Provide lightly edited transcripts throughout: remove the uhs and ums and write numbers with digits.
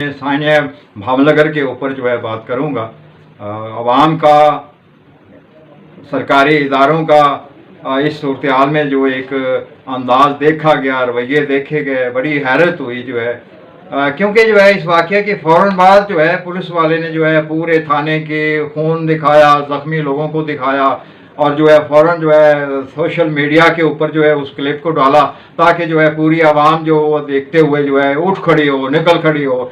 सानिया भावनगर के ऊपर जो है बात करूँगा। अवाम का, सरकारी इदारों का इस सूरत हाल में जो एक अंदाज देखा गया, रवैये देखे गए, बड़ी हैरत हुई जो है। क्योंकि जो है इस वाक़े के फ़ौरन बाद जो है पुलिस वाले ने जो है पूरे थाने के खून दिखाया, ज़ख्मी लोगों को दिखाया और जो है फ़ौरन जो है सोशल मीडिया के ऊपर जो है उस क्लिप को डाला, ताकि जो है पूरी आवाम जो देखते हुए जो है उठ खड़ी हो, निकल खड़ी हो।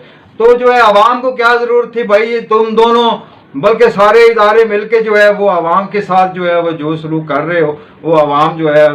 तो जो है आवाम को क्या ज़रूरत थी भाई, तुम दोनों बल्कि सारे इदारे मिलके जो है वो आवाम के साथ जो है वो जो सलूक कर रहे हो, वो आवाम जो है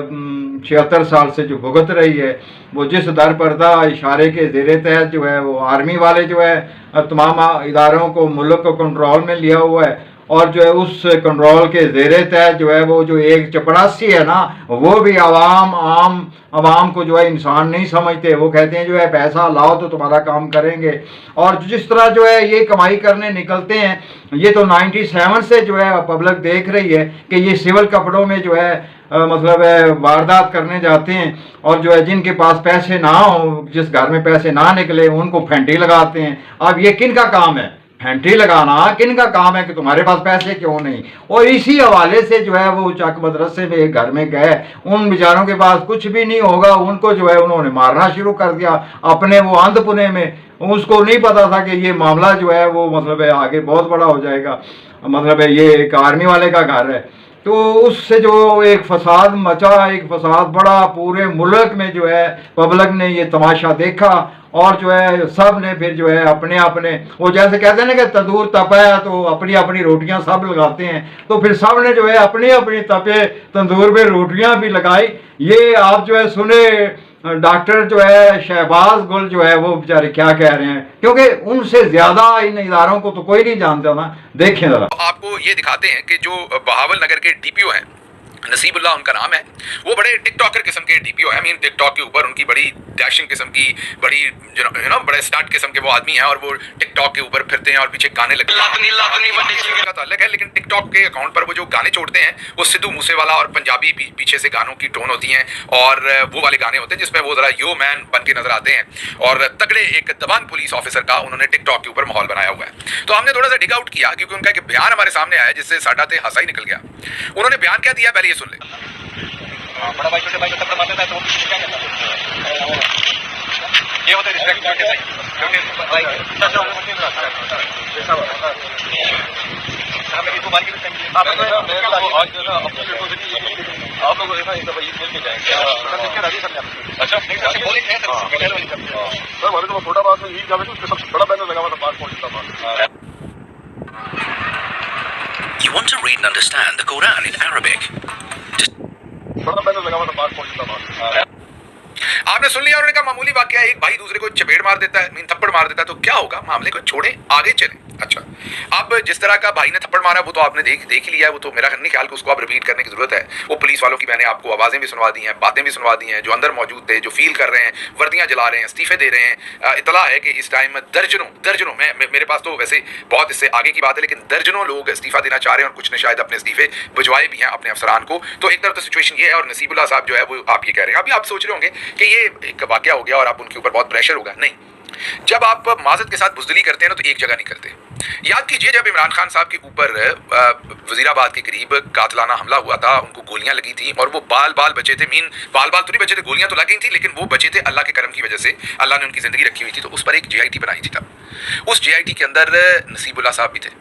76 साल से जो भुगत रही है, वो जिस दर पर्दा इशारे के ज़ेरे तहत जो है वो आर्मी वाले जो है तमाम इदारों को, मुल्क को कंट्रोल में लिया हुआ है और जो है उस कंट्रोल के ज़ेरे तहत जो है वो जो एक चपरासी है ना, वो भी आवाम को जो है इंसान नहीं समझते। वो कहते हैं जो है पैसा लाओ तो तुम्हारा काम करेंगे। और जिस तरह जो है ये कमाई करने निकलते हैं, ये तो 97 से जो है पब्लिक देख रही है कि ये सिविल कपड़ों में जो है मतलब वारदात करने जाते हैं और जो है जिनके पास पैसे ना हो, जिस घर में पैसे ना निकले, उनको फेंटी लगाते हैं। अब ये किन का काम है? फेंटी लगाना किन का काम है कि तुम्हारे पास पैसे क्यों नहीं? और इसी हवाले से जो है वो चक मदरसे में एक घर में गए, उन बेचारों के पास कुछ भी नहीं होगा, उनको जो है उन्होंने मारना शुरू कर दिया अपने वो अंधपुने में। उसको नहीं पता था कि ये मामला जो है वो मतलब है आगे बहुत बड़ा हो जाएगा। मतलब है ये एक आर्मी वाले का घर है, तो उससे जो एक फसाद मचा, एक फसाद बढ़ा, पूरे मुल्क में जो है पब्लिक ने ये तमाशा देखा और जो है सब ने फिर जो है अपने अपने, वो जैसे कहते हैं ना कि तंदूर तपा है तो अपनी अपनी रोटियां सब लगाते हैं, तो फिर सब ने जो है अपनी अपनी तपे तंदूर में रोटियां भी लगाई। ये आप जो है सुने डॉक्टर जो है शहबाज गुल जो है वो बेचारे क्या कह रहे हैं, क्योंकि उनसे ज्यादा इन इदारों को तो कोई नहीं जानता ना। देखें जरा, आपको ये दिखाते हैं कि जो बहावल नगर के डीपीओ हैं, नसीबुल्ला उनका नाम है, वो बड़े टिकटॉकर किस्म के डीपीओ है। मीन टिकटॉक के ऊपर उनकी बड़ी डैशिंग किस्म की, बड़ी बड़े स्टार्ट किस्म के वो आदमी हैं और वो टिकटॉक के ऊपर फिरते हैं और पीछे गाने लगते हैं। अलग है, लेकिन टिकटॉक के अकाउंट पर वो जो गाने छोड़ते हैं वो सिद्धू मूसेवाला और पंजाबी पीछे से गानों की टोन होती हैं और वो वाले गाने होते हैं जिसमें वो जरा यो मैन बन के नजर आते हैं और तगड़े एक दबंग पुलिस ऑफिसर का उन्होंने टिकटॉक के ऊपर माहौल बनाया हुआ है। तो हमने थोड़ा सा डिग आउट किया क्योंकि उनका एक बयान हमारे सामने आया जिससे साडा ते हंसा ही निकल गया। उन्होंने बयान क्या दिया, पहले ये सुन ले। बड़ा भाई छोटे भाई को थप्पड़ मारता है तो क्या कहता है? ये होता है रिस्पेक्ट करके भाई, क्योंकि भाई सच में मुझे नहीं लगता ऐसा होता है। हमें इसको मार के आप तो आज जो ना अपने लोगों से नहीं, आप लोग ऐसा एक भाई मिल के जाएंगे सर, क्या राजी सर। अच्छा नहीं सर, बोले क्या सर हमारे तो छोटा बात में यही जावे उसके सबसे बड़ा बैनर लगा हुआ था पासपोर्ट का बात। You want to read and understand the Quran in Arabic? बड़ा बैनर लगा हुआ था पासपोर्ट का बात। आपने सुन लिया। उन्होंने कहा मामूली वाकया, एक भाई दूसरे को चपेट मार देता है, मीन थप्पड़ मार देता है, तो क्या होगा? मामले को छोड़े, आगे चले। अच्छा, अब जिस तरह का भाई ने थप्पड़ मारा वो तो आपने देख ही लिया है, वो तो मेरा नहीं ख्याल कि उसको आप रिपीट करने की जरूरत है। वो पुलिस वालों की मैंने आपको आवाजें भी सुनवा दी हैं, बातें भी सुनवा दी हैं, जो अंदर मौजूद थे, जो फील कर रहे हैं, वर्दियां जला रहे हैं, इस्तीफे दे रहे हैं। इतला है कि इस टाइम दर्जनों मेरे पास तो वैसे बहुत इससे आगे की बात है, लेकिन दर्जनों लोग इस्तीफा देना चाह रहे हैं और कुछ ने शायद अपने इस्तीफे भिजवाए भी हैं अपने अफसरान को। तो एक तरफ तो सिचुएशन ये है और नसीबुल्ला साहब जो है वो आप ये कह रहे हैं। अभी आप सोच रहे होंगे कि ये एक वाकया हो गया और आप उनके ऊपर बहुत प्रेशर होगा। नहीं, जब आप माजरत के साथ बुजदली करते हैं ना तो एक जगह नहीं करते। याद कीजिए जब इमरान खान साहब के ऊपर वजीराबाद के करीब कातलाना हमला हुआ था, उनको गोलियां लगी थी और वो बाल बचे थे। मीन बाल तो नहीं बचे थे, गोलियां तो लग गई थी, लेकिन वो बचे थे अल्लाह के करम की वजह से। अल्लाह ने उनकी जिंदगी रखी हुई थी, तो उस पर एक JIT बनाई थी। तब उस JIT के अंदर नसीबुल्ला साहब भी थे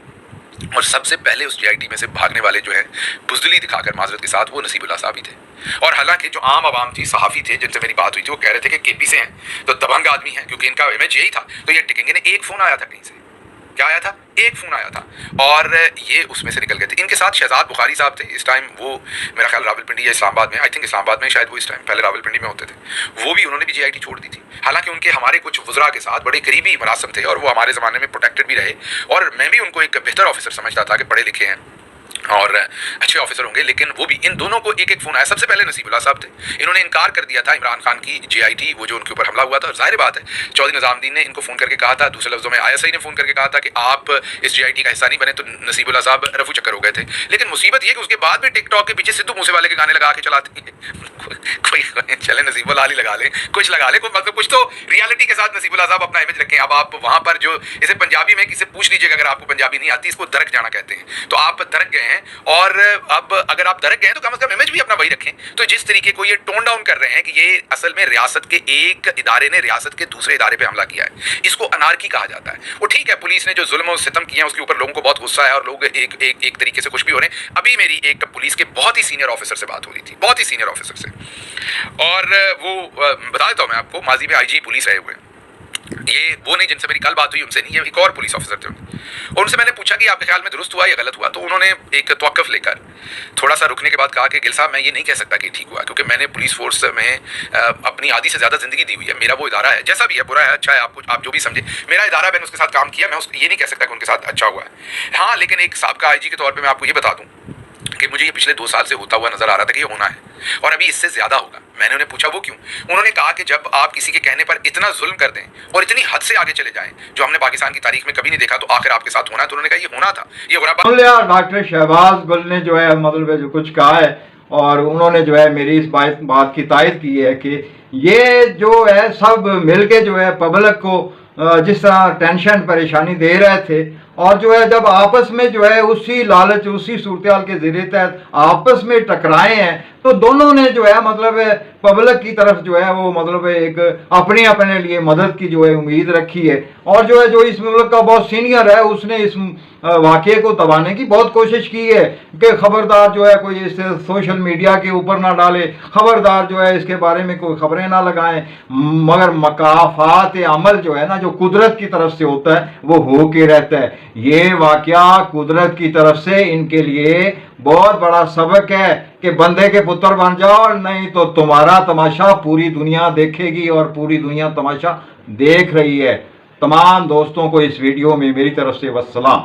और सबसे पहले उस JIT में से भागने वाले जो है बुजदली दिखाकर माजरत के साथ, वो नसीबुल्ला साहब ही थे। और हालांकि जो आम आवाम थी, सहाफ़ी थे जिनसे मेरी बात हुई थी, वो कह रहे थे कि KP से हैं तो दबंग आदमी हैं, क्योंकि इनका इमेज यही था, तो ये टिकेंगे नहीं। एक फ़ोन आया था कहीं से, क्या आया था? एक फ़ोन आया था और ये उसमें से निकल गए थे। इनके साथ शहजाद बुखारी साहब थे, इस टाइम वो मेरा ख्याल रावलपिंडी या इस्लामाबाद में, आई थिंक इस्लामाबाद में शायद वो इस टाइम, पहले रावलपिंडी में होते थे। वो भी, उन्होंने भी JIT छोड़ दी थी। हालांकि उनके हमारे कुछ वज़रा के साथ बड़े करीबी मरासम थे और वो हमारे ज़माने में प्रोटेक्टेड भी रहे और मैं भी उनको एक बेहतर ऑफिसर समझता था कि पढ़े लिखे हैं और अच्छे ऑफिसर होंगे, लेकिन वो भी इन दोनों को एक एक फोन आया। सबसे पहले नसीबुल्लाह साहब थे, इन्होंने इनकार कर दिया था इमरान खान की JIT, वो जो उनके ऊपर हमला हुआ था। और जाहिर बात है चौधरी निजामुद्दीन ने इनको फोन करके कहा था, दूसरे लफ्जों में ISI ने फोन करके कहा था कि आप इस JIT का हिस्सा नहीं बने, तो नसीबुल्लाह साहब रफू चक्कर हो गए थे। लेकिन मुसीबत ये कि उसके बाद भी टिकटॉक के पीछे सिद्धू मूसेवाले के गाने लगा के चलाते हैं। कोई चले नसीबुल्लाह ही लगा ले, कुछ लगा ले, मतलब कुछ तो रियलिटी के साथ नसीबुल्लाह साहब अपना इमेज रखें। अब आप वहां पर जो इसे पंजाबी में किसी पूछ लीजिएगा, अगर आपको पंजाबी नहीं आती, इसको दरक जाना कहते हैं। तो आप दरक गए हैं, और अब अगर आप दरक गए हैं तो कम से कम इमेज भी अपना वही रखें। तो जिस तरीके को ये टोन डाउन कर रहे हैं कि ये असल में रियासत के एक इदारे ने रियासत के दूसरे इदारे पे हमला किया है, इसको अनारकी कहा जाता है। वो ठीक है, पुलिस ने जो जुल्म और सितम किया उसके ऊपर लोगों को बहुत गुस्सा है और लोग एक तरीके से कुछ भी हो रहे हैं। अभी मेरी एक पुलिस के बहुत ही सीनियर ऑफिसर से बात हो रही थी, बहुत ही सीनियर ऑफिसर से, और वो बता देता हूँ मैं आपको, माजी में IG पुलिस रहे हुए, ये वो नहीं जिनसे मेरी कल बात हुई, उनसे नहीं, ये एक और पुलिस ऑफिसर थे। और उनसे मैंने पूछा कि आपके ख्याल में दुरुस्त हुआ या गलत हुआ, तो उन्होंने एक तवक्कुफ लेकर थोड़ा सा रुकने के बाद कहा कि गिल साहब, मैं ये नहीं कह सकता कि ठीक हुआ, क्योंकि मैंने पुलिस फोर्स में अपनी आधी से ज़्यादा ज़िंदगी दी हुई है। मेरा वो इदारा है, जैसा भी है, बुरा है, अच्छा है, आप जो भी समझे, मेरा इदारा, मैंने उसके साथ काम किया, मैं ये नहीं कह सकता कि उनके साथ अच्छा हुआ है। हाँ, लेकिन एक साबका IG के तौर पर मैं आपको ये बता दूँ कि मुझे ये पिछले 2 साल से होता हुआ नजर आ रहा था कि ये होना है, और अभी इससे ज्यादा होगा। मैंने उन्हें पूछा वो क्यों, उन्होंने कहा कि जब आप किसी के कहने पर इतना जुल्म कर दें और इतनी हद से आगे चले जाएं जो हमने पाकिस्तान की तारीख में कभी नहीं देखा, तो आखिर आपके साथ होना है। तो उन्होंने कहा ये होना था, ये हो रहा। डॉक्टर शहबाज गुल ने जो है मतलब जो कुछ कहा है, और उन्होंने जो है मेरी इस बात की तायद की है कि ये जो है सब मिलके जो है पब्लिक को जिस तरह टेंशन परेशानी दे रहे थे, और जो है जब आपस में जो है उसी लालच उसी सूरत के ज़रिए तहत आपस में टकराए हैं, तो दोनों ने जो है मतलब पब्लिक की तरफ जो है वो मतलब एक अपने लिए मदद की जो है उम्मीद रखी है। और जो है जो इस मुल्क का बहुत सीनियर है, उसने इस वाक़े को दबाने की बहुत कोशिश की है कि खबरदार जो है कोई इस सोशल मीडिया के ऊपर ना डाले, खबरदार जो है इसके बारे में कोई खबरें ना लगाएं। मगर मकाफात अमल जो है ना, जो कुदरत की तरफ से होता है वो हो के रहता है। ये वाक़या कुदरत की तरफ से इनके लिए बहुत बड़ा सबक है कि बंदे के पुत्र बन जाओ, नहीं तो तुम्हारा तमाशा पूरी दुनिया देखेगी, और पूरी दुनिया तमाशा देख रही है। तमाम दोस्तों को इस वीडियो में मेरी तरफ से वस्सलाम।